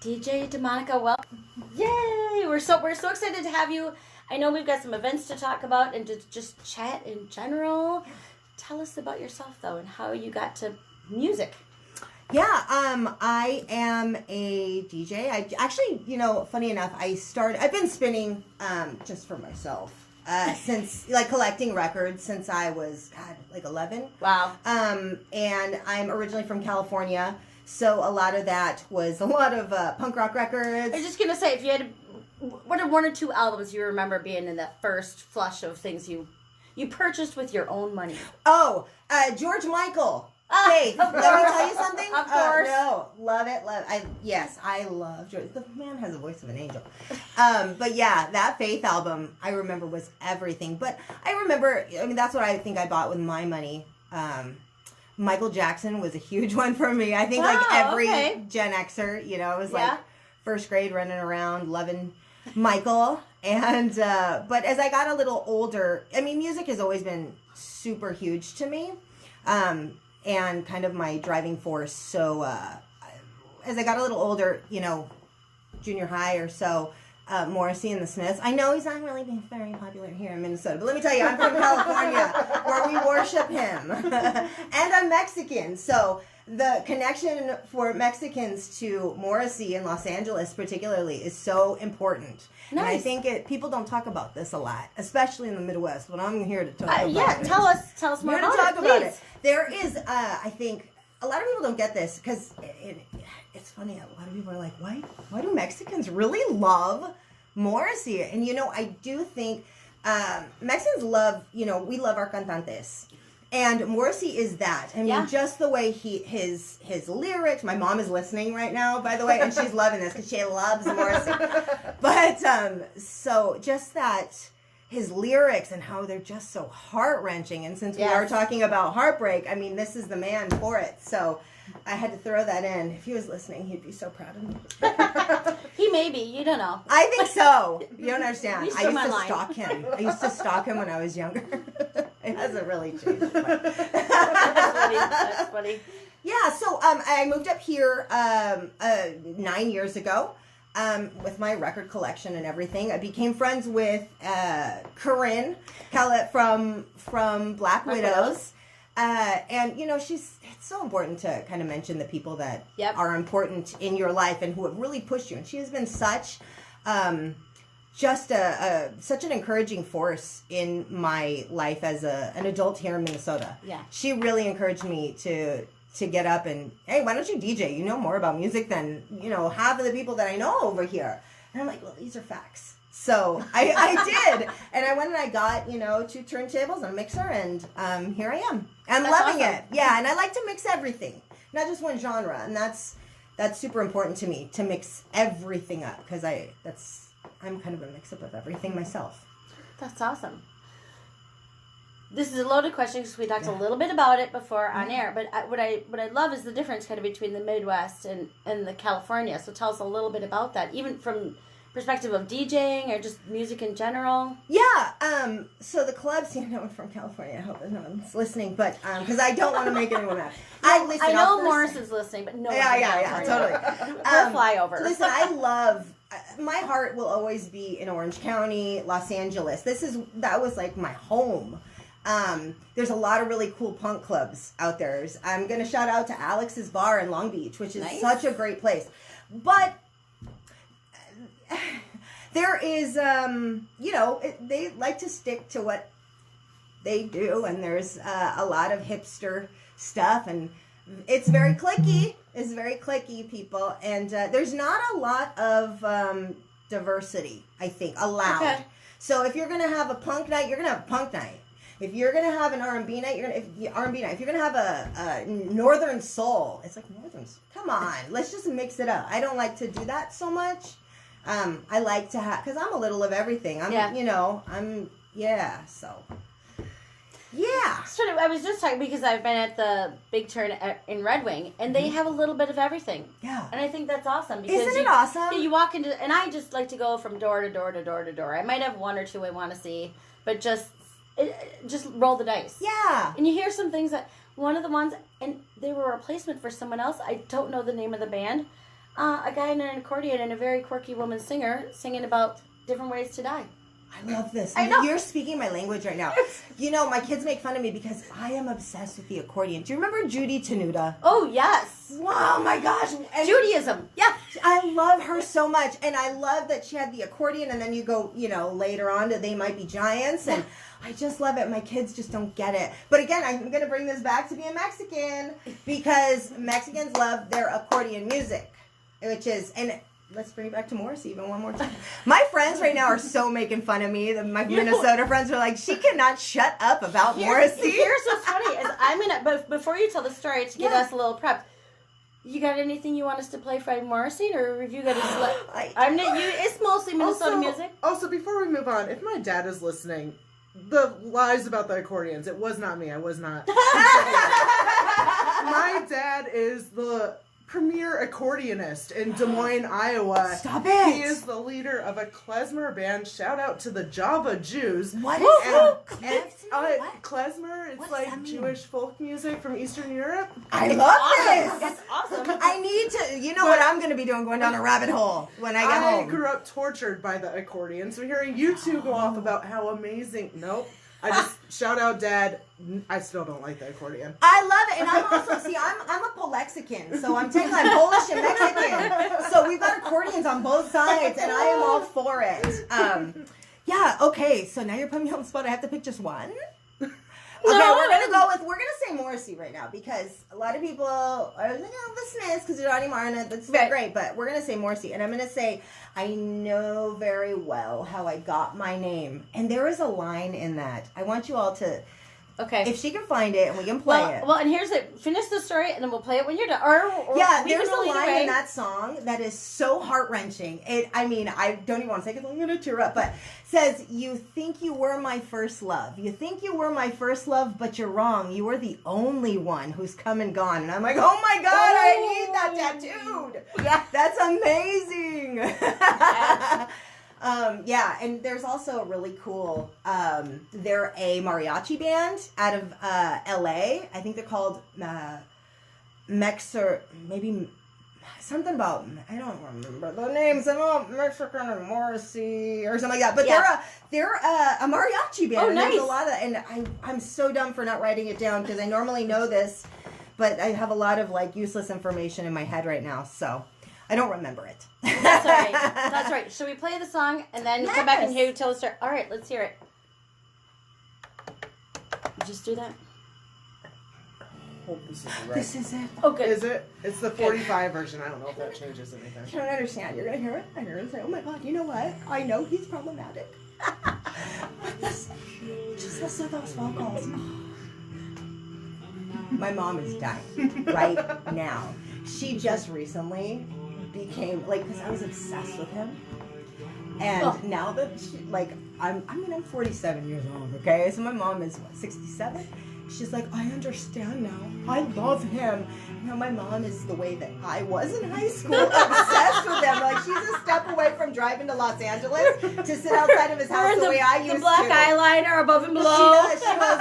DJ Demonica, well, yay! We're so excited to have you. I know we've got some events to talk about and to just chat in general. Tell us about yourself though and how you got to music. Yeah, I am a DJ. I actually, funny enough, I've been spinning just for myself since collecting records since I was 11. Wow. And I'm originally from California. So a lot of that was a lot of punk rock records. I was just going to say, if you had, what are one or two albums you remember being in that first flush of things you purchased with your own money? Oh, George Michael. Hey, let me tell you something. Of course. No, love it. I love George. The man has the voice of an angel. But yeah, that Faith album, I remember was everything. But I remember, that's what I think I bought with my money. Michael Jackson was a huge one for me. I think every Gen Xer, it was first grade running around loving Michael. And, but as I got a little older, music has always been super huge to me. And kind of my driving force. So, as I got a little older, junior high or so, Morrissey and the Smiths. I know he's not really being very popular here in Minnesota, but let me tell you, I'm from California, where we worship him. And I'm Mexican, so the connection for Mexicans to Morrissey in Los Angeles particularly is so important. Nice. And I think people don't talk about this a lot, especially in the Midwest, but I'm here to talk about it. Yeah, tell us more about it, talk about it. There is, I think, a lot of people don't get this, because it's funny, a lot of people are like, why do Mexicans really love Morrissey? And, I do think Mexicans love, we love our cantantes. And Morrissey is that. Just the way his lyrics. My mom is listening right now, by the way, and she's loving this because she loves Morrissey. But so just that his lyrics and how they're just so heart-wrenching. And since we are talking about heartbreak, this is the man for it. So I had to throw that in. If he was listening, he'd be so proud of me. He may be. You don't know. I think so. You don't understand. I used to stalk him. I used to stalk him when I was younger. It hasn't really changed. But. That's funny. Yeah, so I moved up here 9 years ago with my record collection and everything. I became friends with Corinne Kellett from Black Widows. And, it's so important to kind of mention the people that are important in your life and who have really pushed you. And she has been such such an encouraging force in my life as an adult here in Minnesota. Yeah. She really encouraged me to get up and, hey, why don't you DJ? You know more about music than, half of the people that I know over here. And I'm like, well, these are facts. So I did. And I went and I got, 2 turntables and a mixer, and here I am. I'm loving it. Yeah, and I like to mix everything, not just one genre. And that's super important to me, to mix everything up, because I'm kind of a mix-up of everything myself. That's awesome. This is a loaded question because we talked a little bit about it before on air. But what I love is the difference kind of between the Midwest and the California. So tell us a little bit about that, even from perspective of DJing or just music in general. Yeah. So the clubs, I'm from California. I hope no one's listening, but because I don't want to make anyone mad. I know Morris is listening, but no. Yeah, totally. We'll fly over. Listen, I love. My heart will always be in Orange County, Los Angeles. That was like my home. There's a lot of really cool punk clubs out there. I'm going to shout out to Alex's Bar in Long Beach, which is such a great place. But there is, they like to stick to what they do, and there's a lot of hipster stuff, and it's very cliquey. It's very cliquey, people, and there's not a lot of diversity, I think, allowed. Okay. So if you're going to have a punk night, you're going to have a punk night. If you're going to have an R&B night, R&B night. If you're going to have a Northern Soul, it's like Northern Soul. Come on, let's just mix it up. I don't like to do that so much. I like to have, because I'm a little of everything. So. Yeah. Sort of, I was just talking because I've been at the Big Turn in Red Wing, and they have a little bit of everything. Yeah. And I think that's awesome. Because Isn't it awesome? You walk into, and I just like to go from door to door to door to door. I might have one or two I want to see, but just roll the dice. Yeah. And you hear some things that, one of the ones, and they were a replacement for someone else. I don't know the name of the band. a guy and an accordion and a very quirky woman singer singing about different ways to die. I love this. I know. You're speaking my language right now. You know, my kids make fun of me because I am obsessed with the accordion. Do you remember Judy Tenuta? Oh, yes. Wow, my gosh. And Judaism. Yeah. I love her so much. And I love that she had the accordion, and then you go, later on to They Might Be Giants. And I just love it. My kids just don't get it. But again, I'm going to bring this back to being Mexican because Mexicans love their accordion music, which is... and. Let's bring it back to Morrissey even one more time. My friends right now are so making fun of me. My Minnesota friends are like, she cannot shut up about Morrissey. Here's what's funny is but before you tell the story, to give us a little prep, you got anything you want us to play by Morrissey, or have you got to it's mostly Minnesota music. Also, before we move on, if my dad is listening, the lies about the accordions, it was not me. I was not. My dad is the premier accordionist in Des Moines, Iowa. Stop it! He is the leader of a klezmer band. Shout out to the Java Jews. What is Klezmer? It's like Jewish folk music from Eastern Europe. I love this. It's awesome. I need to. You know what I'm going to be doing? Going down a rabbit hole when I get home. I grew up tortured by the accordion, so hearing you two go off about how amazing. Nope. I just shout out, Dad. I still don't like the accordion. I love it, and I'm also I'm a Polexican, so I'm Polish and Mexican. So we've got accordions on both sides, and I am all for it. Yeah. Okay. So now you're putting me on the spot. I have to pick just one. Okay, we're gonna say Morrissey right now because a lot of people are like, oh, the Smiths because they're Johnny Martin. That's great, but we're gonna say Morrissey, and I'm gonna say I know very well how I got my name, and there is a line in that. I want you all to, if she can find it, and we can play it. Well, and here's it. Finish the story, and then we'll play it when you're done. Or yeah, there's a line in that song that is so heart wrenching. I don't even want to say it because I'm gonna tear up, but. Says, you think you were my first love. You think you were my first love, but you're wrong. You were the only one who's come and gone. And I'm like, oh my God, I need that tattooed. Yeah. That's amazing. Yeah, and there's also a really cool, they're a mariachi band out of LA. I think they're called maybe... something about, I don't remember the names. I'm all Mexican and Morrissey or something like that. But they're a mariachi band. Oh, nice. There's a lot of, and I'm so dumb for not writing it down because I normally know this, but I have a lot of useless information in my head right now, so I don't remember it. That's all right. That's right. Should we play the song and then come back and hear you tell the story? All right, let's hear it. You just do that. Hope this is right. This is it. Oh, good. Is it? It's the 45 version. I don't know if that changes anything. You don't understand. You're going to hear it. And you're going to say, oh my God, you know what? I know he's problematic. But this, just listen to those vocals. My mom is dying right now. She just recently became, because I was obsessed with him. And now that I'm 47 years old, okay? So my mom is, 67? She's like, I understand now. I love him. My mom is the way that I was in high school, obsessed with him. She's a step away from driving to Los Angeles to sit outside of his house the way I used to. The black eyeliner above and below. She goes,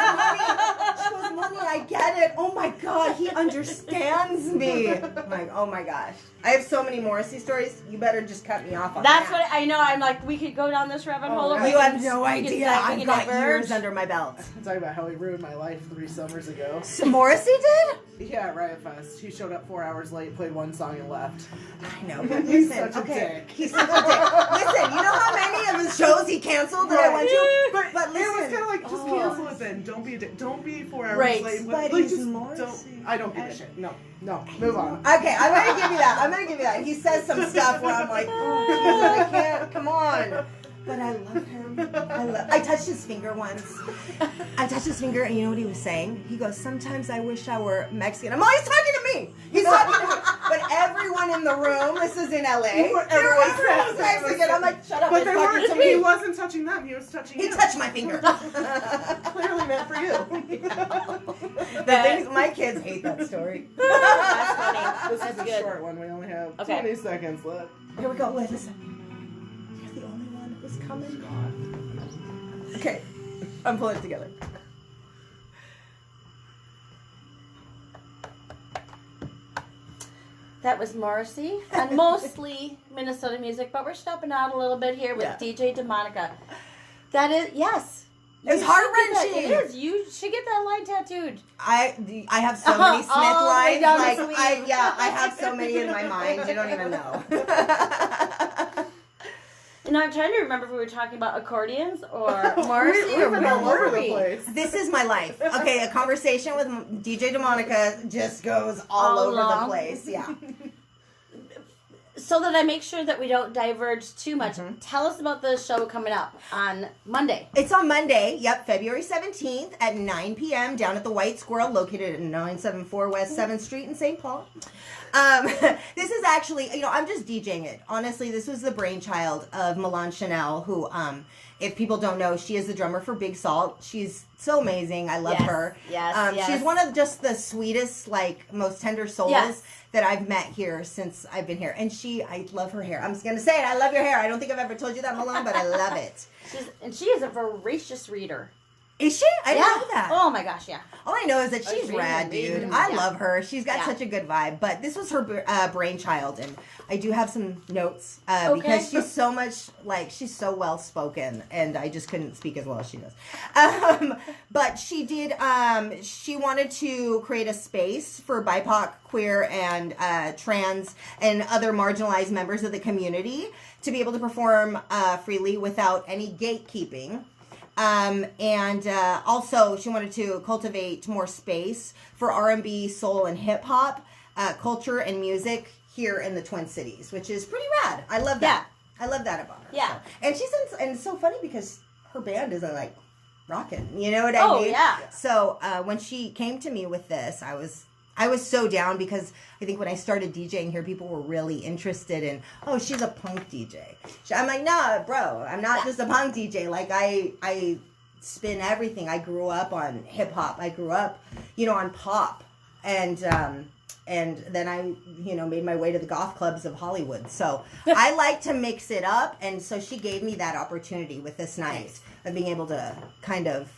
Mommy, I get it. Oh my God, he understands me. I'm like, oh my gosh. I have so many Morrissey stories. You better just cut me off on that. That's what I know. I'm like, we could go down this rabbit hole. You have no idea. I've got years under my belt. I'm talking about how he ruined my life 3 summers ago. So Morrissey did? Yeah, Riot Fest. He showed up 4 hours late, played one song, and left. I know, but He's listen, such a dick. He's such a dick. Listen, you know how many of his shows he canceled that I went to? But listen. It was kind of like, just cancel it then. Don't be a dick. Don't be 4 hours late. But he's Morrissey. I don't give a shit. No, move on. Okay, I'm going to give you that. He says some stuff where I'm like, oh, I can't, come on. But I love him. I touched his finger once. I touched his finger, and you know what he was saying? He goes, sometimes I wish I were Mexican. I'm always talking to me. He's talking to me. But everyone in the room, this is in LA, everyone's Mexican. I'm like, shut up. But he wasn't touching them. He was touching you. He touched my finger. Clearly meant for you. The things, my kids hate that story. That's funny. This is a short one. We only have 20 seconds left. Here we go. Wait, listen. You're the only one who's come and gone. Okay. I'm pulling it together. That was Morrissey, and mostly Minnesota music, but we're stepping out a little bit here with DJ Demonica. That is, yes. It's heart-wrenching. It is. You should get that line tattooed. I have so many Smith lines. Like, I have so many in my mind. You don't even know. And I'm trying to remember if we were talking about accordions or Morrissey. We're all over the place. This is my life. Okay, a conversation with DJ Demonica just goes all over the place. Yeah. So that I make sure that we don't diverge too much, tell us about the show coming up on Monday. It's on Monday, February 17th at 9 p.m. down at the White Squirrel, located at 974 West 7th Street in St. Paul. This is actually, I'm just DJing it. Honestly, this was the brainchild of Milan Chanel, who, if people don't know, she is the drummer for Big Salt. She's so amazing. I love her. Yes. She's one of just the sweetest, most tender souls that I've met here since I've been here. And I love her hair. I'm just going to say it. I love your hair. I don't think I've ever told you that, Milan, but I love it. She is a voracious reader. Is she? I didn't know that. Oh my gosh, yeah. All I know is that she's rad, dude. I love her. She's got such a good vibe. But this was her brainchild, and I do have some notes because she's so much she's so well spoken, and I just couldn't speak as well as she does. But she did. She wanted to create a space for BIPOC, queer, and trans, and other marginalized members of the community to be able to perform freely without any gatekeeping. Also she wanted to cultivate more space for R&B, soul, and hip hop culture and music here in the Twin Cities, which is pretty rad. I love that. I love that about her. Yeah. So. And and it's so funny because her band is rocking. You know what I mean? Oh yeah. So when she came to me with this, I was so down because I think when I started DJing here, people were really interested in, oh, she's a punk DJ. I'm like, nah, bro, I'm not just a punk DJ. I spin everything. I grew up on hip hop. I grew up, on pop. And then I, made my way to the goth clubs of Hollywood. So I like to mix it up. And so she gave me that opportunity with this night of being able to kind of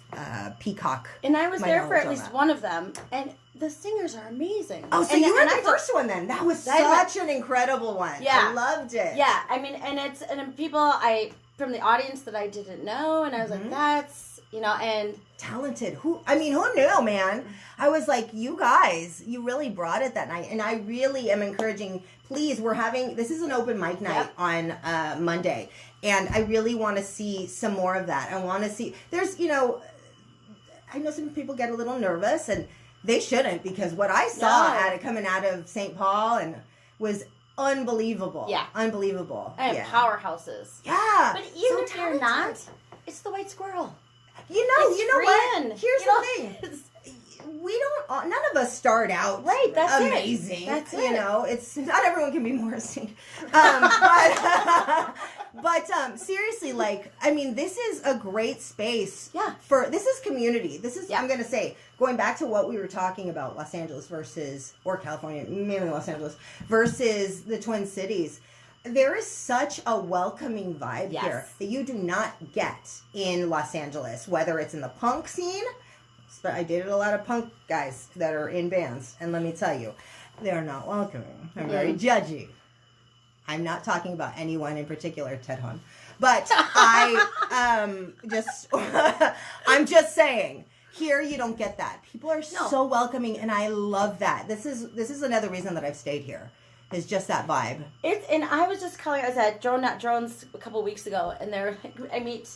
peacock. And I was there for at least one of them. And the singers are amazing. Oh, so you were the first one then. That was such an incredible one. Yeah. I loved it. Yeah, I mean, and people from the audience that I didn't know, and I was like, that's, and... Talented. Who knew, man? I was like, you guys, you really brought it that night. And I really am encouraging, please, this is an open mic night on Monday. And I really want to see some more of that. I want to see, there's, I know some people get a little nervous, and they shouldn't, because what I saw coming out of St. Paul was unbelievable. Yeah. Unbelievable. And powerhouses. Yeah. But even if you're not, it's the White Squirrel. You know what? Here's the thing. None of us start out that's amazing. That's it. It's not everyone can be Morrissey. But seriously, this is a great space. Yeah. This is community. This is, I'm going to say, going back to what we were talking about, Los Angeles or California, mainly Los Angeles, versus the Twin Cities. There is such a welcoming vibe here that you do not get in Los Angeles, whether it's in the punk scene. But I dated a lot of punk guys that are in bands, and let me tell you, they're not welcoming. They're very judgy. I'm not talking about anyone in particular, Ted Hun, but I'm just saying. Here, you don't get that. People are so welcoming, and I love that. This is another reason that I've stayed here. Is just that vibe. And I was just calling. I was at Drone Not Drones a couple weeks ago, and I meet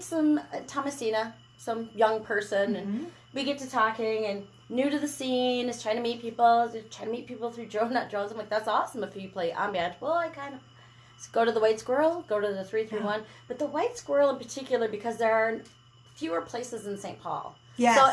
some Thomasina, some young person, and we get to talking, and new to the scene, is trying to meet people through Drone Not Drones. I'm like, that's awesome if you play ambient. Well, I kind of go to the White Squirrel, go to the 331, but the White Squirrel in particular, because there are fewer places in St. Paul. Yes. So,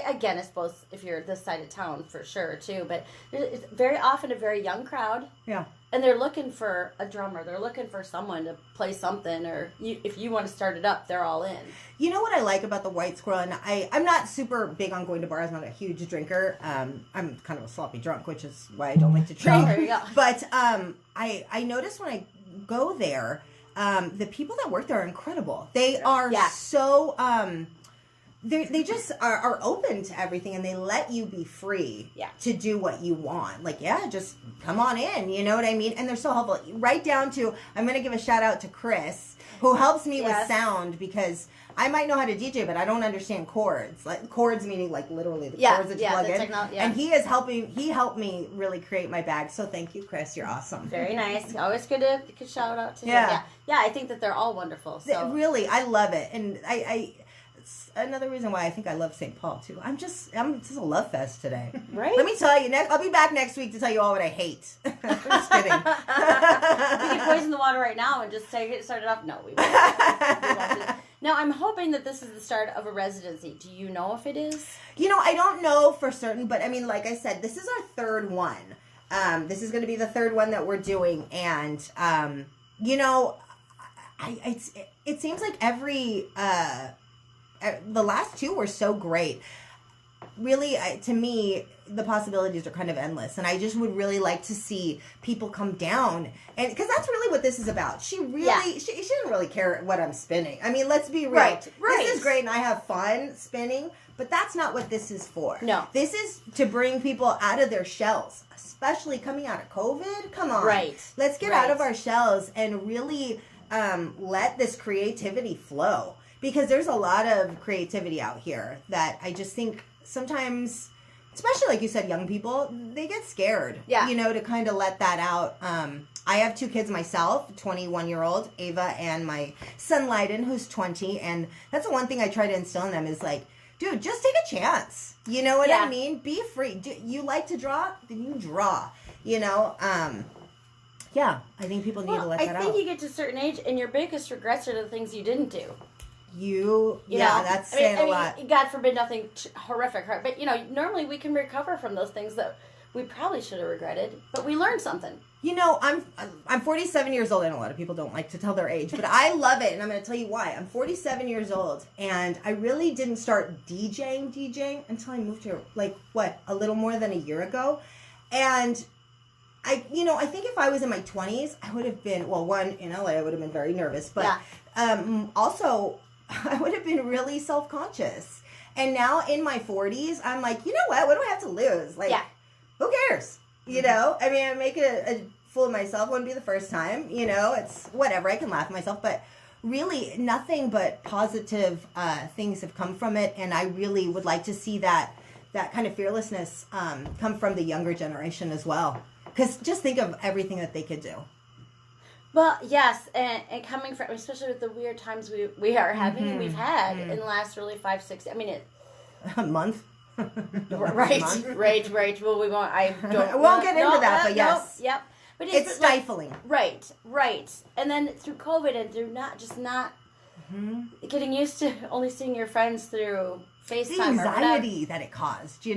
again, I suppose if you're this side of town, for sure, too. But it's very often a very young crowd. Yeah. And they're looking for a drummer. They're looking for someone to play something. Or if you want to start it up, they're all in. You know what I like about the White Squirrel? And I'm not super big on going to bars. I'm not a huge drinker. I'm kind of a sloppy drunk, which is why I don't like to drink. Oh, there you go. But I notice when I go there, the people that work there are incredible. They are so... they just are open to everything, and they let you be free to do what you want. Like, just come on in, you know what I mean? And they're so helpful. Right down to, I'm going to give a shout out to Chris, who helps me with sound, because I might know how to DJ, but I don't understand chords. Like, chords meaning like literally the chords that you plug in. And he helped me really create my bag. So thank you, Chris. You're awesome. Very nice. Always good to shout out to him. Yeah, I think that they're all wonderful. So. Really, I love it. And I it's another reason why I think I love St. Paul too. I'm just a love fest today. Right? Let me tell you, I'll be back next week to tell you all what I hate. I'm just kidding. We can poison the water right now and just get started off. No, we won't. Now, I'm hoping that this is the start of a residency. Do you know if it is? I don't know for certain, but I mean, like I said, this is our third one. This is going to be the third one that we're doing, and it seems like the last two were so great. Really, to me, the possibilities are kind of endless, and I just would really like to see people come down, and because that's really what this is about. She really, she doesn't really care what I'm spinning. I mean, let's be real. Right. This is great, and I have fun spinning, but that's not what this is for. No, this is to bring people out of their shells, especially coming out of COVID. Come on, let's get out of our shells and really let this creativity flow. Because there's a lot of creativity out here that I just think sometimes, especially like you said, young people, they get scared, to kind of let that out. I have two kids myself, 21-year-old Ava and my son Leiden, who's 20. And that's the one thing I try to instill in them is like, dude, just take a chance. You know what I mean? Be free. Do you like to draw? Then you draw, I think people need to let that out. I think you get to a certain age and your biggest regrets are the things you didn't do. That's saying a lot. God forbid nothing horrific, but normally we can recover from those things that we probably should have regretted, but we learned something. I'm 47 years old, and a lot of people don't like to tell their age, but I love it, and I'm going to tell you why. I'm 47 years old, and I really didn't start DJing until I moved here, a little more than a year ago, and I think if I was in my 20s, I would have been, one, in LA, I would have been very nervous, but also, I would have been really self-conscious. And now in my 40s, I'm like, you know what do I have to lose? Who cares? I mean, I make a fool of myself. Wouldn't be the first time, it's whatever. I can laugh at myself, but really nothing but positive things have come from it. And I really would like to see that kind of fearlessness come from the younger generation as well. Because just think of everything that they could do. Well, yes, and coming from, especially with the weird times we are having, and we've had in the last really 5-6, I mean, a month. Right. Well, we won't. I won't get into that, but yes. Yep. But it's stifling. Right. And then through COVID and through not getting used to only seeing your friends through FaceTime, the anxiety that it caused,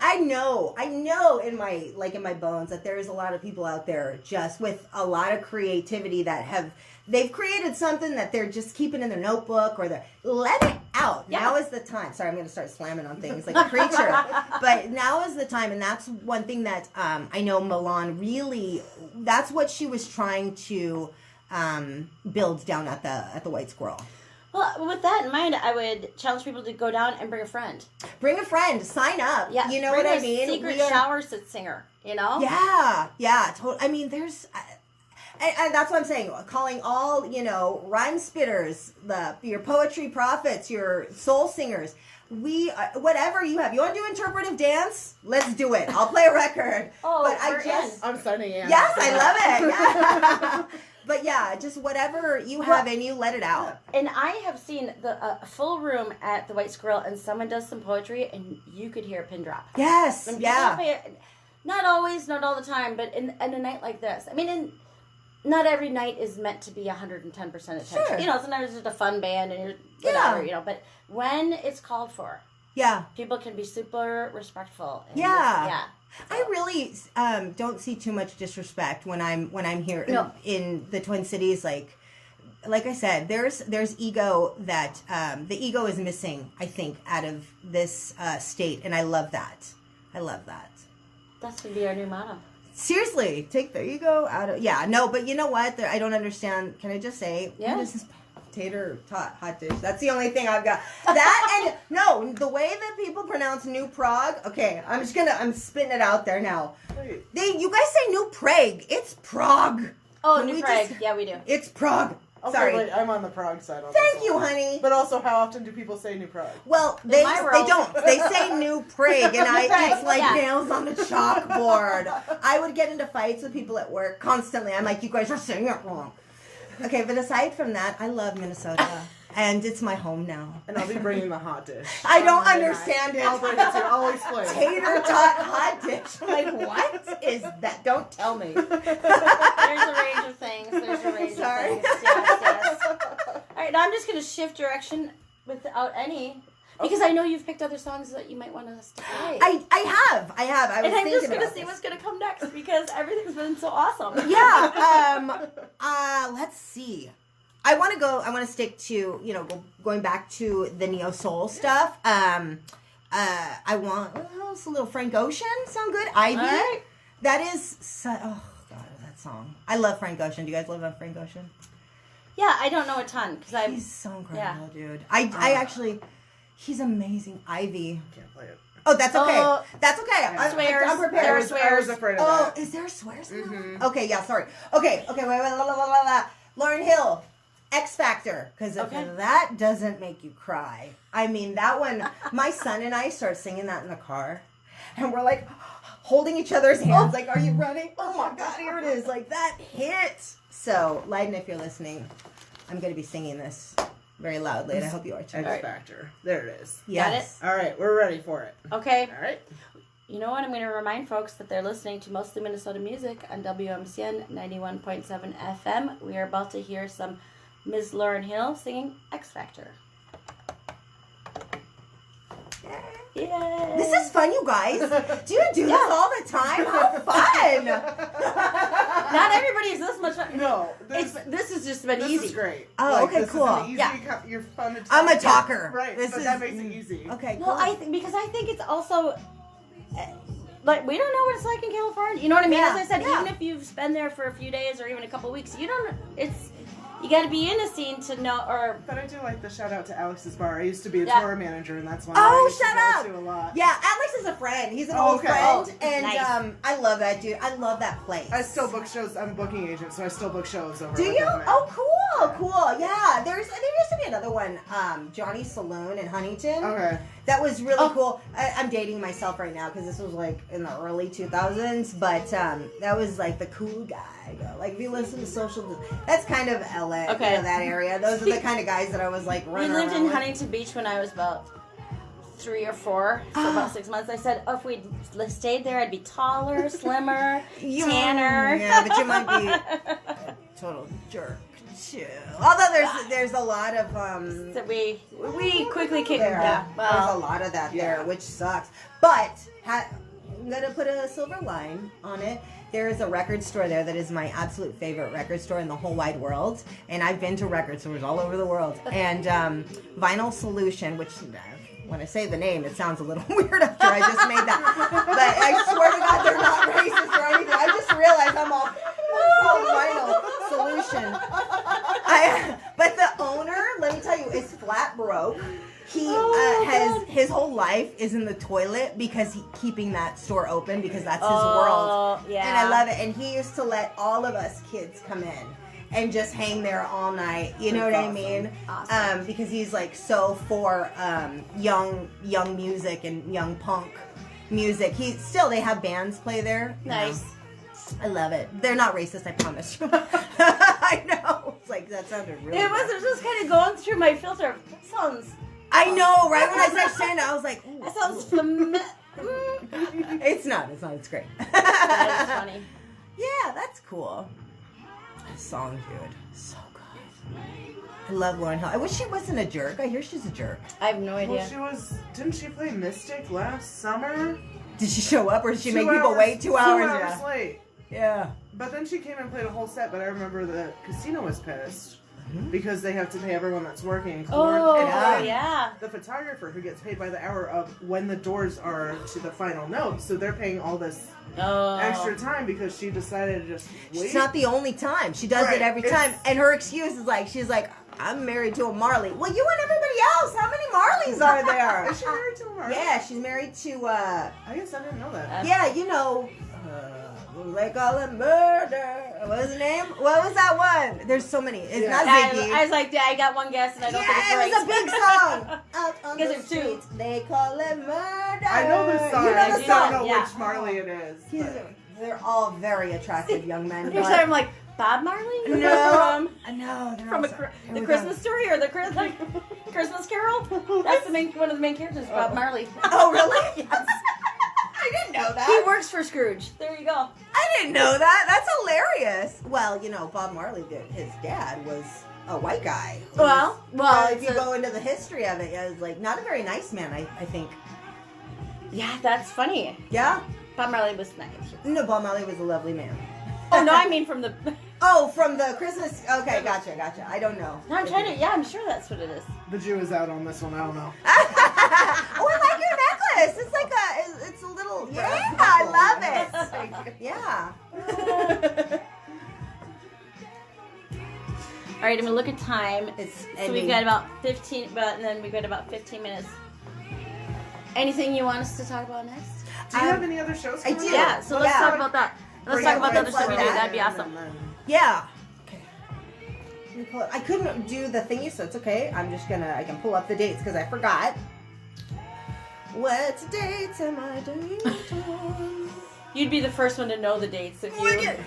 I know in my bones that there's a lot of people out there just with a lot of creativity they've created something that they're just keeping in their notebook or let it out. Yeah. Now is the time. Sorry, I'm going to start slamming on things like a preacher. But now is the time, and that's one thing that I know Milan really, that's what she was trying to build down at the White Squirrel. Well, with that in mind, I would challenge people to go down and bring a friend. Bring a friend. Sign up. Yeah. You know what I mean? Secret shower singer, Yeah. Totally. I mean, there's... And that's what I'm saying. Calling all, rhyme spitters, your poetry prophets, your soul singers. Whatever you have. You want to do interpretive dance? Let's do it. I'll play a record. I'm signing in. Yes, I love it. Yeah. But yeah, just whatever you have in you, let it out. And I have seen the full room at the White Squirrel, and someone does some poetry, and you could hear a pin drop. Yes, not always, not all the time, but in a night like this. I mean, not every night is meant to be 110% attention. Sure. Sometimes it's just a fun band, and you're whatever, but when it's called for, people can be super respectful. And I really don't see too much disrespect when I'm here in the Twin Cities. Like I said, there's ego that the ego is missing, I think, out of this state, and I love that. That's gonna be our new motto. Seriously, take the ego out of but you know what? I don't understand. Can I just say? Yeah. tater tot hot dish. That's the only thing I've got. That and no, the way that people pronounce New Prague. Okay, I'm spitting it out there now. Wait. You guys say New Prague. It's Prague. Oh, Can New we Prague. just- Yeah, we do. It's Prague. Okay, Sorry. wait, I'm on the Prague side. On Thank this you, one. honey. But also, how often do people say New Prague? Well, In they my world. don't. They say New Prague, and it's like yeah. nails on the chalkboard. I would get into fights with people at work constantly. I'm like, you guys are saying it wrong. Okay, but aside from that, I love Minnesota, and it's my home now. And I'll be bringing the hot dish. I don't on Monday understand night. it. I'll bring it to you. I'll explain. Tater tot hot dish. I'm like, what is that? Don't tell me. There's a range of things. There's a range Sorry. of things. Yes. All right, now I'm just going to shift direction without any, because I know you've picked other songs that you might want us to play. I have. I was and I'm thinking just going to about see this. what's going to come next, because everything's been so awesome. Yeah. Let's see. I want to stick to, going back to the neo soul stuff. I want a little Frank Ocean. Sound good? Ivy. All right. That is oh god, that song. I love Frank Ocean. Do you guys love Frank Ocean? Yeah, I don't know a ton, because He's so incredible, dude. I actually, he's amazing. Ivy. Can't play it. Oh, that's okay. Oh, that's okay. swears. I'm prepared. There are I was swears. afraid of Oh, that. is there swears in that one? Mhm. Okay, yeah, sorry. Okay, wait. La. Lauren Hill, X Factor. Because if Okay. that doesn't make you cry, I mean, that one, my son and I start singing that in the car. And we're like holding each other's hands, like, are you ready? Oh my God, here it is. Like, that hit. So, Leiden, if you're listening, I'm going to be singing this very loudly, and I hope you are too. X Alright. Factor. There it is. Yes. All right, we're ready for it. Okay. All right. You know what? I'm going to remind folks that they're listening to Mostly Minnesota Music on WMCN 91.7 FM. We are about to hear some Ms. Lauren Hill singing X Factor. Yay! This is fun, you guys. Do you do this all the time? How fun! Not everybody is this much fun. No, This has just been this easy. is great. Oh, okay, this cool. Is an easy, Yeah. You're fun to talk. I'm a talker. Right, This but is- that makes it easy. Okay, cool. Well, because I think it's also like we don't know what it's like in California. You know what I mean? Yeah, As I said, yeah. even if you've been there for a few days or even a couple weeks, you don't. You got to be in a scene to know. Or But I do like the shout out to Alex's Bar. I used to be a Yeah. tour manager, and that's one Oh, that I used shut to go up! to a lot. Yeah, Alex is a friend. He's an Oh, old okay. friend, Oh, and nice. I love that dude. I love that place. I still book shows. I'm a booking agent, so I still book shows over. Do with you? them now. Oh, cool. Yeah, there used to be another one, Johnny's Saloon in Huntington. Okay. That was really Oh. cool. I'm dating myself right now because this was like in the early 2000s, but that was like the cool guy. Like if you listen to Social, that's kind of LA, Okay. you know, that area. Those are the kind of guys that I was like we running lived around in with. Huntington Beach when I was about 3 or 4, so about 6 months. I said, oh, if we'd stayed there, I'd be taller, slimmer, tanner. Yeah, but you might be a total jerk too. Although there's a lot of That we quickly kicked. there. Yeah, There's a well, lot of that Yeah. there, which sucks. But I'm gonna put a silver line on it. There is a record store there that is my absolute favorite record store in the whole wide world, and I've been to record stores all over the world. And Vinyl Solution, which when I say the name, it sounds a little weird after I just made that. But I swear to God, they're not racist or anything. I just realized I'm all it's called Vinyl Solution. But the owner, let me tell you, is flat broke. He has his whole life is in the toilet because keeping that store open because that's his world. Yeah. And I love it. And he used to let all of us kids come in and just hang there all night. You know what I mean? Awesome. Because he's like so for young music and young punk music. They have bands play there. you know. Nice. I love it. They're not racist, I promise you. I know. It's like that sounded really It was just kind of going through my filter. That sounds. I know, right? When I said Shanda, I was like, ooh. That sounds It's not. It's great. That is funny. Yeah, that's cool. That song, dude. So good. I love Lauren Hill. I wish she wasn't a jerk. I hear she's a jerk. I have no idea. Well, didn't she play Mystic last summer? Did she show up or did she 2 make people hours- wait 2 hours? 2 hours Yeah. late. Yeah. But then she came and played a whole set. But I remember the casino was pissed Mm-hmm. because they have to pay everyone that's working. Oh, And then yeah. the photographer who gets paid by the hour of when the doors are to the final note, so they're paying all this Oh. extra time because she decided to just wait. It's not the only time. She does Right. it every It's- time. And her excuse is like, she's like, I'm married to a Marley. Well, you and everybody else. How many Marleys are there? Is she married to a Marley? Yeah, she's married to, I guess I didn't know that. yeah, you know, they call it murder. What was the name? What was that one? There's so many. It's not Ziggy. I was like, yeah, I got one guess, and I don't think it's right. It was a big song. Out on Because the there's two. streets, they call it murder. I know the song. You know I the just song. don't know Yeah. which Marley it is. They're all very attractive young men. You're but- sorry, I'm like, Bob Marley? No. No, they're From also- the here we go. Christmas story or the Christmas Carol? That's one of the main characters, Bob Marley. Oh, really? Yes. I didn't know that. He works for Scrooge. There you go. I didn't know that. That's hilarious. Well, you know, Bob Marley, his dad was a white guy. Well, If you it's a- go into the history of it, it was like not a very nice man, I think. yeah, that's funny. Yeah? Bob Marley was nice. No, Bob Marley was a lovely man. Oh, no, I mean from the... Oh, from the Christmas. Okay, gotcha. I don't know. No, I'm trying to... Yeah, I'm sure that's what it is. The Jew is out on this one. I don't know. Oh, I like your necklace. It's like it's a little. Yeah, I love it. Yeah. All right, I'm going to look at time. It's So ending. we've got about 15... and then we've got about 15 minutes. Anything you want us to talk about next? Do you have any other shows? I coming do. up? Yeah, so let's Yeah. talk about that. Let's talk about the other stuff we do. That'd be awesome. Yeah. Okay. Let me pull up. I couldn't do the thingy, so it's okay. I can pull up the dates because I forgot. What dates am I doing? You'd be the first one to know the dates if you... Look at.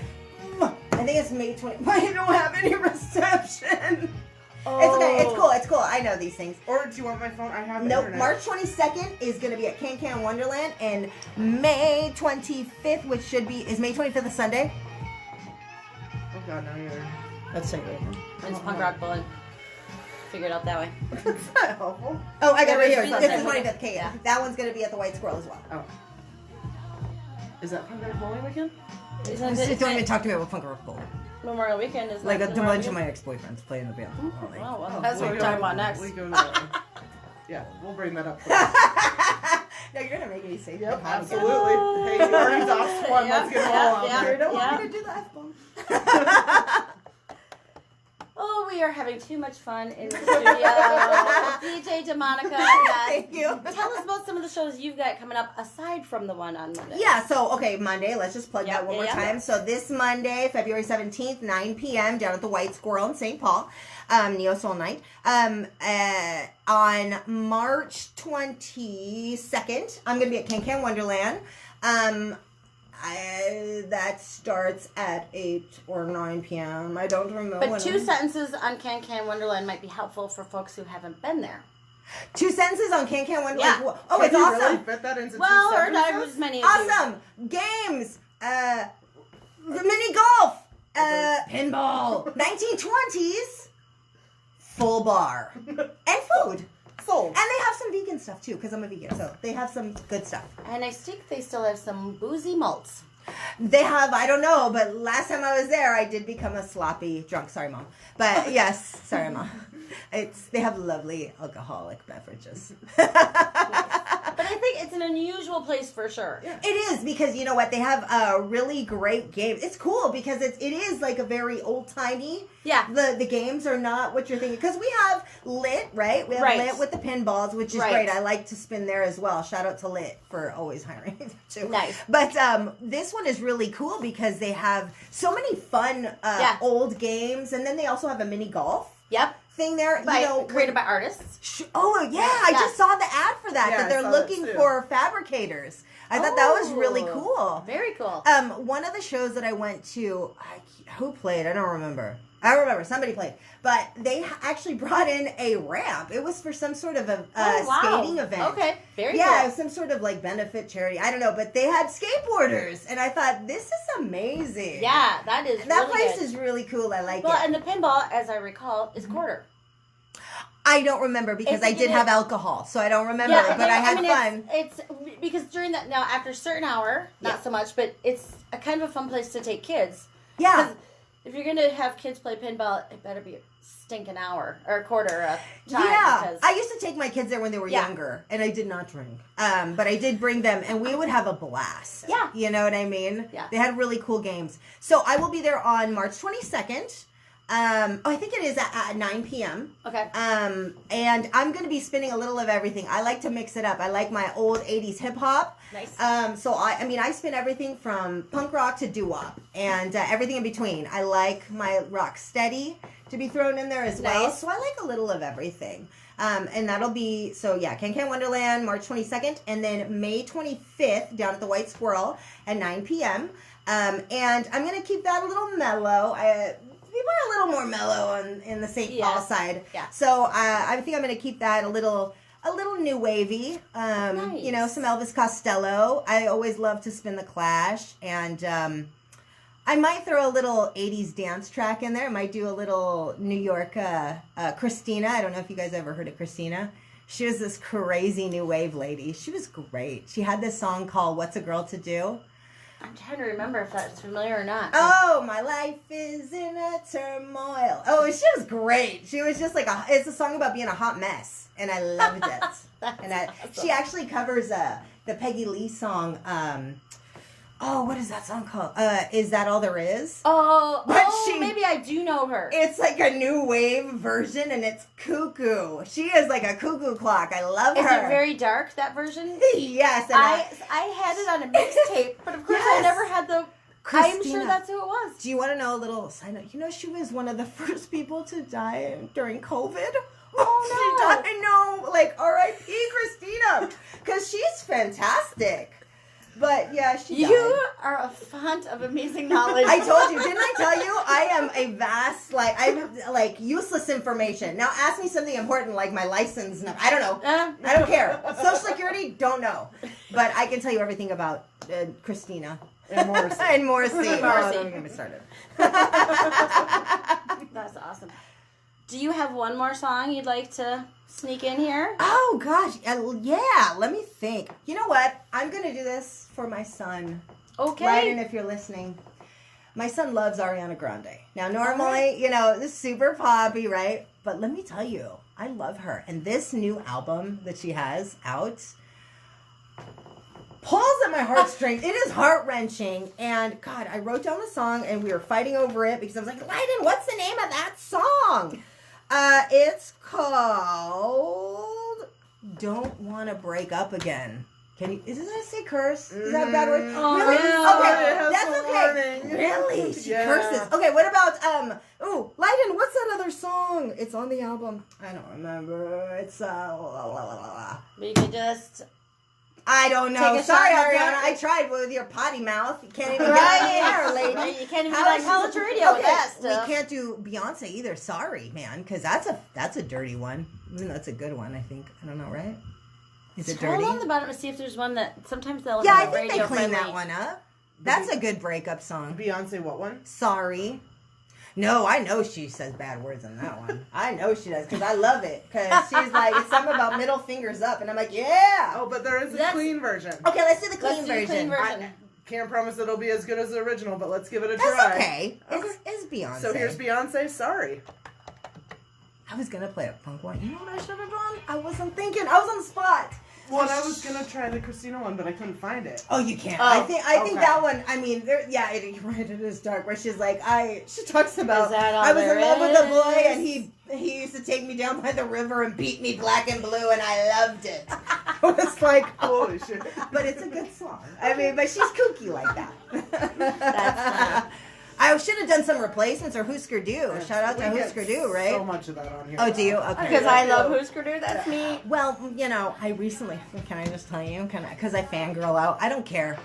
I think it's May 20. I don't have any reception. Oh. It's okay. It's cool. I know these things. Or do you want my phone? I have Nope. internet. March 22nd is going to be at Can Wonderland, and May 25th, which is May 25th a Sunday? Oh God, no, you're. Let's say right now. It's punk rock bowling. Figure it out that way. That's not helpful. Oh, I got it right here. it's This is Sunday. 25th. Okay, yeah. That one's going to be at the White Squirrel as well. Oh. Is that Punk Rock Bowling Weekend? Don't even talk to me about Punk Rock Bowl. Memorial Weekend is Like a not bunch Memorial of my ex-boyfriends play in the band. Weekend. Oh, well, that's what we're talking about next. We go to that one. Yeah, we'll bring that up. No, you're gonna make me say Yep, that. absolutely. Hey, you already doxed one. Let's get them all out yeah, there. You don't yeah. want me to do the F-bomb. Oh, we are having too much fun in the studio. DJ Demonica, yes. Thank you. Tell us about some of the shows you've got coming up aside from the one on Monday. Yeah, so, okay, Monday, let's just plug that one more Yeah. time. So this Monday, February 17th, 9 p.m., down at the White Squirrel in St. Paul, Neo Soul Night. On March 22nd, I'm going to be at Can Wonderland. That starts at 8 or 9 p.m. I don't remember. But two sentences on Can Wonderland might be helpful for folks who haven't been there. 2 sentences on Can Wonderland. Yeah. Like, oh, Can it's you awesome. really fit that into Well, two or not sentences? as many as you. Awesome games, the mini golf, pinball, 1920s, full bar, and food. Sold. And they have some vegan stuff too, because I'm a vegan, so they have some good stuff. And I think they still have some boozy malts. They have, I don't know, but last time I was there, I did become a sloppy drunk. Sorry, Mom. But yes, sorry, Mom. They have lovely alcoholic beverages. But I think it's an unusual place for sure. Yeah. It is, because you know what, they have a really great game. It's cool because it is like a very old timey. Yeah. The games are not what you're thinking, because we have Lit, right? We have Right. Lit with the pinballs, which is Right. great. I like to spin there as well. Shout out to Lit for always hiring too. Nice. But this one is really cool because they have so many fun old games, and then they also have a mini golf Yep. thing there. Created by artists. Oh yeah, I Yeah. just saw the ad for that. Yeah, that I they're saw that looking too. for fabricators. I thought that was really Oh, cool. Very cool. One of the shows that I went to, who played? I don't remember. I remember somebody played, but they actually brought in a ramp. It was for some sort of a skating event. Okay, very Yeah, it cool. was some sort of like benefit charity. I don't know, but they had skateboarders, and I thought this is amazing. Yeah, that is that really place good. is really cool. I like Well, it. and the pinball, as I recall, is quarter. I don't remember because I did have alcohol, so I don't remember. Yeah, but I had fun. It's because during that now after a certain hour, not so much, but it's a kind of a fun place to take kids. Yeah. 'Cause if you're gonna have kids play pinball, it better be a stinking hour or a quarter of time. Yeah, because I used to take my kids there when they were younger, and I did not drink. But I did bring them, and we would have a blast. Yeah. You know what I mean? Yeah. They had really cool games. So I will be there on March 22nd. I think it is at 9 p.m. Okay. And I'm going to be spinning a little of everything. I like to mix it up. I like my old 80s hip hop. Nice. So I spin everything from punk rock to doo-wop and everything in between. I like my rock steady to be thrown in there as well. Nice. So I like a little of everything. And that'll be, Can Can Wonderland, March 22nd, and then May 25th down at the White Squirrel at 9 p.m. And I'm going to keep that a little mellow. People are a little more mellow in the St. Paul side. Yeah. So I think I'm going to keep that a little new wavy. Nice. You know, some Elvis Costello. I always love to spin the Clash. And I might throw a little 80s dance track in there. I might do a little New York Christina. I don't know if you guys ever heard of Christina. She was this crazy new wave lady. She was great. She had this song called What's a Girl to Do? I'm trying to remember if that's familiar or not. Oh, my life is in a turmoil. Oh, she was great. She was just like it's a song about being a hot mess, and I loved it. And awesome. She actually covers the Peggy Lee song. What is that song called? Is That All There Is? Maybe I do know her. It's like a new wave version, and it's cuckoo. She is like a cuckoo clock. I love her. Is it very dark, that version? Yes. And I had it on a mixtape, but of course I never had the... I'm sure that's who it was. Do you want to know a little side note? You know, she was one of the first people to die during COVID. Oh, no. I know. Like, R.I.P. Christina. Because she's fantastic. But, yeah, she died. You are a font of amazing knowledge. I told you. Didn't I tell you? I am a vast, useless information. Now, ask me something important, like my license. I don't know. I don't care. Social Security, don't know. But I can tell you everything about Christina. And Morrissey. And Morrissey. Morrissey. Oh, don't get me started. That's awesome. Do you have one more song you'd like to sneak in here? Oh, gosh. Yeah, let me think. You know what? I'm going to do this for my son. Okay. Ryden, if you're listening. My son loves Ariana Grande. Now, normally, you know, this is super poppy, right? But let me tell you, I love her. And this new album that she has out pulls at my heartstrings. It is heart-wrenching. And, God, I wrote down the song, and we were fighting over it because I was like, Ryden, what's the name of that song? It's called Don't Wanna Break Up Again. Does that say curse? Is that a bad word? Oh, really? no. Okay, that's okay. Really? She curses. Okay, what about, Lyden, what's that other song? It's on the album. I don't remember. It's, We could just... I don't know. Take a Sorry, shot at Ariana. that. I tried with your potty mouth. You can't even get on air, lady. Right, you can't even How be like is college she- radio with that We stuff. can't do Beyonce either. Sorry, man, because that's a dirty one. Even though that's a good one, I think. I don't know, right? Is it Scroll dirty? on the bottom and see if there's one that sometimes they'll Yeah, I have think they radio cleaned friendly. that one up. That's a good breakup song. Beyonce, what one? Sorry. No, I know she says bad words in that one. I know she does because I love it. Because she's like, it's something about middle fingers up. And I'm like, yeah. Oh, but there is a That's- clean version. Okay, let's do the clean Let's do the version. clean version. I can't promise it'll be as good as the original, but let's give it a That's try. okay. Okay. It's Beyonce. So here's Beyonce, Sorry. I was going to play a punk one. You know what I should have done? I wasn't thinking. I was on the spot. Well, I was gonna try the Christina one, but I couldn't find it. Oh, you can't. Oh, I think okay. that one. I mean, you're right. It is dark. Where she's like, she talks about Is that all I was there in love with a boy, is? and he used to take me down by the river and beat me black and blue, and I loved it. I was like, Holy shit. but it's a good song. I mean, but she's kooky like that. That's fine. I should have done some replacements or Husker Du. Shout out to We get Husker Du, right? So much of that on here. Oh, do you? Okay. Because I love Husker Du, that's me. Well, you know, I recently, can I just tell you, because I fangirl out, I don't care.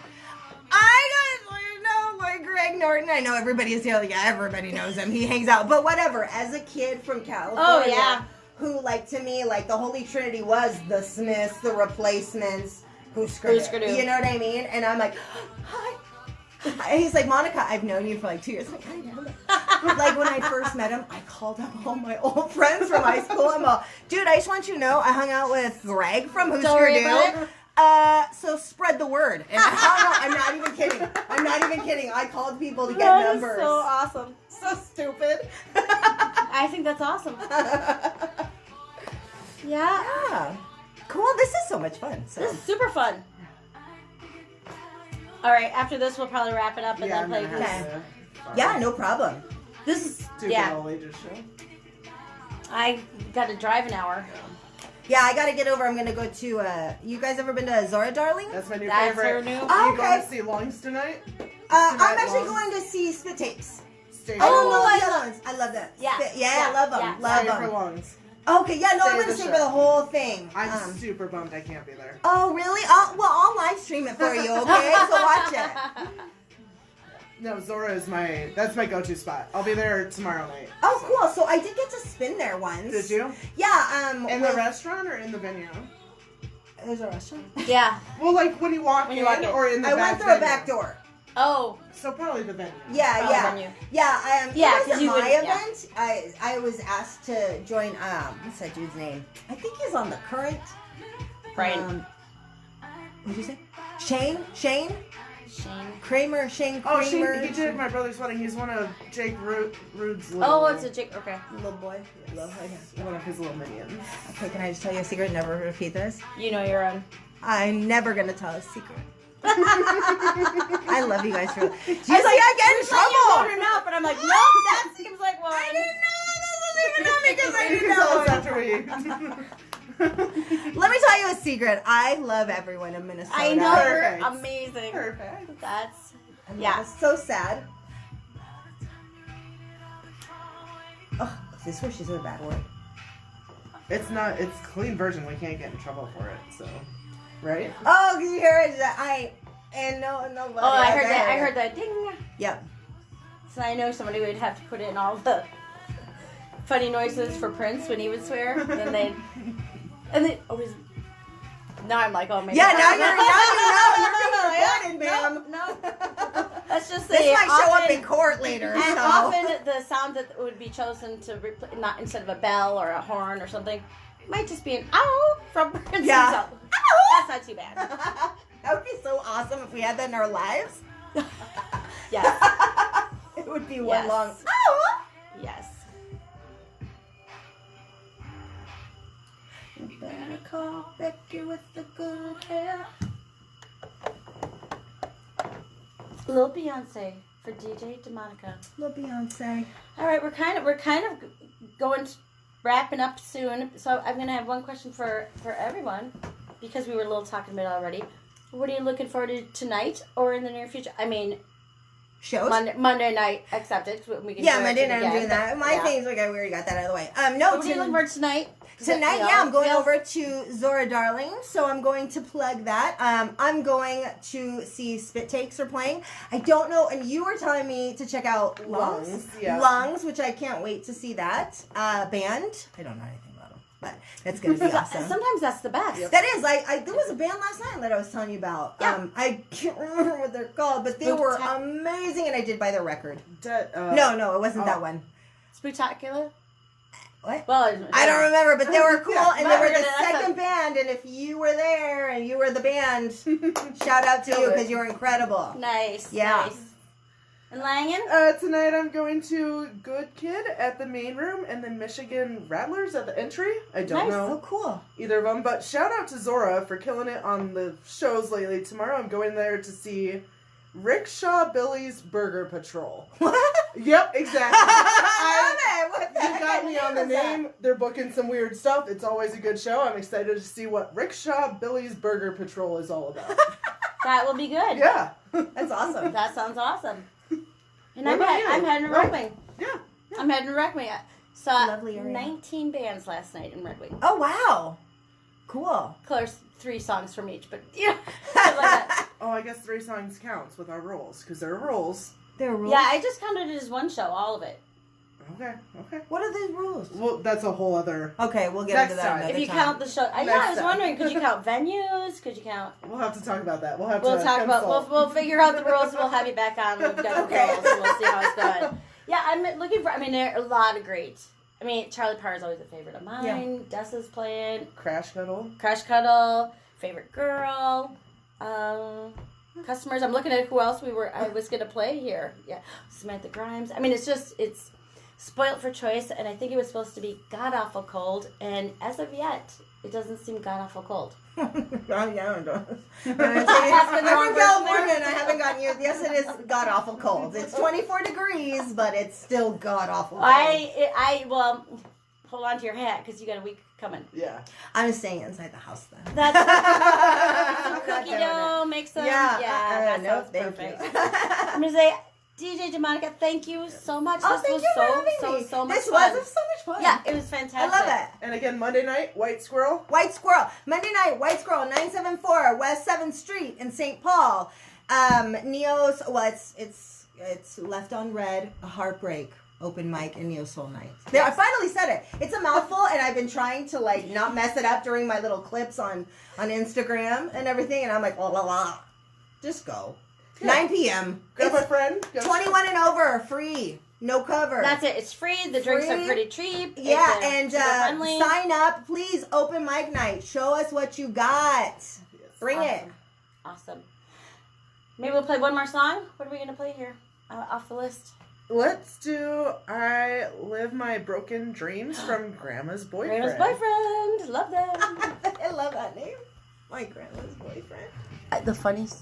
I got, like Greg Norton, I know everybody is here, yeah, everybody knows him, he hangs out, but whatever, as a kid from California, Oh, yeah. who, like, to me, like, the Holy Trinity was the Smiths, the Replacements, Husker Du. You know what I mean? And I'm like, hi. And he's like, Monica, I've known you for like 2 years. I'm like, I know that. Like when I first met him, I called up all my old friends from high school. I'm all, dude, I just want you to know I hung out with Greg from Husker Du. So spread the word. And I hung out. I'm not even kidding. I called people to get That numbers. is so awesome. So stupid. I think that's awesome. Yeah. Yeah. Cool. This is so much fun. So. This is super fun. All right, after this, we'll probably wrap it up and then play. I'm gonna have to- Yeah, no problem. This is Stupid all ages show. I got to drive an hour. Yeah, I gotta get over. I'm gonna go to. You guys ever been to Zora, darling? That's my new That's favorite. her new. Oh, Are you okay. going to see Longs tonight? I'm Tonight, actually Longs? going to see Spit Tapes. Stay I don't for know Longs. the other ones. I love that. Yeah. Spit, yeah, Yeah. I love them. Yeah. Love Stay for them. Longs. Okay, yeah, no, I'm Stay gonna the stay show. for the whole thing. I'm super bummed I can't be there. Oh, really? I'll live stream it for you, okay? So watch it. No, Zora is that's my go-to spot. I'll be there tomorrow night. Oh, cool. So I did get to spin there once. Did you? Yeah. In the restaurant or in the venue? There's a restaurant. Yeah. Well, like when you walk in or in the I back went through a venue? back door. Oh. So probably the venue. Yeah, Probably yeah, venue. yeah. Yeah, it 'cause wasn't you my would- yeah. event. I was asked to join. What's that dude's name? I think he's on the Current. Right. What'd you say? Shane Shane. Shane Oh, Kramer. he did my brother's wedding. He's one of Jake Rude's little... Oh, it's a chick. Okay. Little boy. one of his little minions. Okay, can I just tell you a secret? Never repeat this. You know you're on. I'm never gonna tell a secret. I love you guys for. She's like, I get in trouble. Her mouth, but I'm like, nope. That seems like one. I didn't know. That wasn't even on me because I You didn't can tell us know. after we... Let me tell you a secret. I love everyone in Minnesota. I know Perfect. you're amazing. Perfect. That's Yeah, it's so sad. Oh, is this where she said a bad word? It's not... It's clean version. We can't get in trouble for it, so... Right? Oh, can you hear it? Nobody. Oh, I heard that. I heard that ding. Yep. So I know somebody would have to put in all the funny noises for Prince when he would swear, and then always. Now I'm like, oh man. Yeah, now you're being recorded, ma'am. No. Let's just This say might show up often- in court later. And so. often the sound that would be chosen to not instead of a bell or a horn or something, might just be an ow from Prince Yeah. himself. Ow! That's not too bad. That would be so awesome if we had that in our lives. Yes. It would be one Yes. long. Ow! Yes. You better call Becky with the good hair. Lil Beyonce for DJ Demonica. Little Beyonce. All right, we're kind of going wrapping up soon. So I'm gonna have one question for everyone because we were a little talking about it already. What are you looking forward to tonight or in the near future? I mean, Shows? Monday night accepted. We can Yeah, do Monday it night I'm again, doing that. but, My yeah. thing's okay, we already got that out of the way. So No, what are you looking for tonight? tonight, yeah, I'm going over to Zora Darling, so I'm going to plug that. I'm going to see Spit Takes are playing. I don't know, and you were telling me to check out Lungs. Yeah. Lungs, which I can't wait to see that. Band. I don't know anything about them, but that's going to be awesome. Sometimes that's the best. That is, there was a band last night that I was telling you about. Yeah. I can't remember what they're called, but they were amazing, and I did buy their record. No, it wasn't that one. Spectacular. What? Well, I don't remember, but they were cool, Yeah, and they were the second band, and if you were there and you were the band, shout out to you because you were incredible. Nice. Yeah. Nice. And Langen? Tonight I'm going to Good Kid at the main room and the Michigan Rattlers at the entry. I don't Nice. Oh, know cool. either of them, but shout out to Zora for killing it on the shows lately. Tomorrow I'm going there to see Rickshaw Billy's Burger Patrol. What? Yep, exactly. I love it. What the You heck got me on the is that? name. They're booking some weird stuff. It's always a good show. I'm excited to see what Rickshaw Billy's Burger Patrol is all about. That will be good. Yeah. That's awesome. That sounds awesome. And What about you? I'm heading to Oh. Red Wing. Yeah. I'm heading to Red Wing. I saw Lovely area. 19 bands last night in Red Wing. Oh, wow. Cool. Of course, 3 songs from each, but yeah. I like that. Oh, I guess 3 songs counts with our rules, because there are rules. There are rules? Yeah, I just counted it as one show, all of it. Okay. What are these rules? Well, that's a whole other... Okay, we'll get Next into that time. another If you time. count the show, I Next was time. wondering, could you count venues? Could you count? We'll have to talk about that. We'll have We'll to talk about. consult. We'll figure out the rules. We'll have you back on. We've got the Okay. rules, and we'll see how it's going. Yeah, I'm looking for. I mean, there are a lot of great. I mean, Charlie Parr is always a favorite of mine. Yeah. Dessa's playing. Crash Cuddle. Crash Cuddle, Favorite Girl, Customers. I'm looking at who else I was gonna play here. Yeah, Samantha Grimes. I mean, it's spoiled for choice, and I think it was supposed to be god awful cold. And as of yet, It doesn't seem god awful cold. Yeah, I don't know. I'm Asking the wrong from person California and I haven't gotten used. Yes, it is god awful cold. It's 24 degrees, but it's still god awful cold. Well, hold on to your hat because you got a week coming. Yeah. I'm staying inside the house then. That's some I'm not cookie doing dough. Make some. Yeah, that no, sounds thank perfect. you. I'm gonna say, DJ Demonica, thank you so much. Oh, This thank was you for having so me. much This fun. was so much fun. Yeah, it was fantastic. I love it. And again, Monday night, White Squirrel. White Squirrel. Monday night, White Squirrel, 974 West 7th Street in St. Paul. Neo's, well, it's Left on Red, a Heartbreak, open mic, and Neo Soul Night. There, I finally said it. It's a mouthful, and I've been trying to, like, not mess it up during my little clips on Instagram and everything, and I'm like, oh, la, la. Just go. Yeah. 9 p.m. Grab a friend. 21 and over, free. No cover. That's it. It's free. The drinks are Free. pretty cheap. Yeah, They're and super friendly. sign up, please. Open mic night. Show us what you got. Bring it. Awesome. Maybe we'll play one more song. What are we gonna play here? Off the list. Let's do I Live My Broken Dreams from Grandma's Boyfriend. Grandma's boyfriend. Love that. I love that name. My grandma's boyfriend. The funniest